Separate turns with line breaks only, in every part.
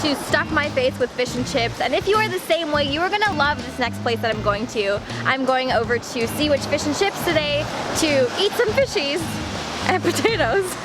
to stuff my face with fish and chips, and if you are the same way, you are gonna love this next place that I'm going to. I'm going over to Sea Witch Fish and Chips today to eat some fishies and potatoes.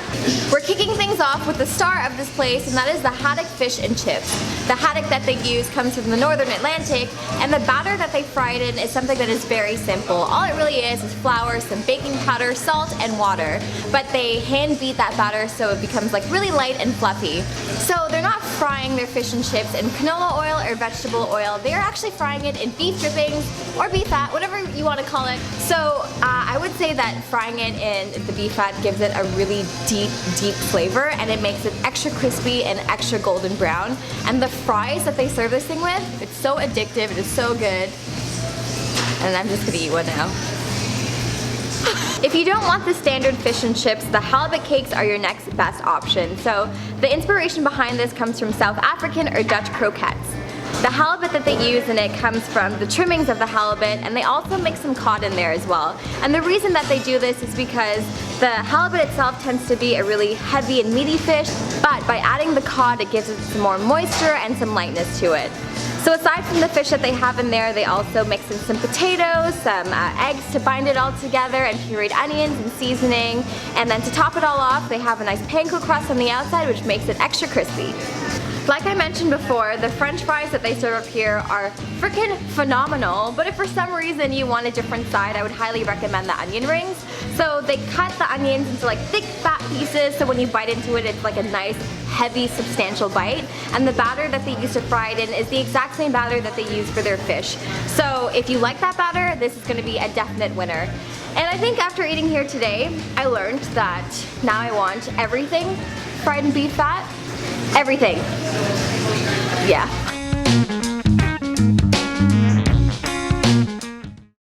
We're kicking things off with the star of this place, and that is the Haddock fish and chips. The haddock that they use comes from the northern Atlantic, and the batter that they fry it in is something that is very simple. All it really is flour, some baking powder, salt, and water. But they hand beat that batter so it becomes like really light and fluffy. So they're not frying their fish and chips in canola oil or vegetable oil. They are actually frying it in beef drippings or beef fat, whatever you want to call it. So I would say that frying it in the beef fat gives it a really deep flavor, and it makes it extra crispy and extra golden brown. And the fries that they serve this thing with, it's so addictive, it is so good. And I'm just gonna eat one now. If you don't want the standard fish and chips, the halibut cakes are your next best option. So the inspiration behind this comes from South African or Dutch croquettes. The halibut that they use in it comes from the trimmings of the halibut, and they also mix some cod in there as well. And the reason that they do this is because the halibut itself tends to be a really heavy and meaty fish, but by adding the cod it gives it some more moisture and some lightness to it. So aside from the fish that they have in there, they also mix in some potatoes, some eggs to bind it all together, and pureed onions and seasoning. And then to top it all off, they have a nice panko crust on the outside, which makes it extra crispy. Like I mentioned before, the french fries that they serve up here are freaking phenomenal, but if for some reason you want a different side, I would highly recommend the onion rings. So they cut the onions into like thick fat pieces, so when you bite into it, it's like a nice heavy substantial bite. And the batter that they use to fry it in is the exact same batter that they use for their fish. So if you like that batter, this is going to be a definite winner. And I think after eating here today, I learned that now I want everything fried in beef fat. Everything. Yeah.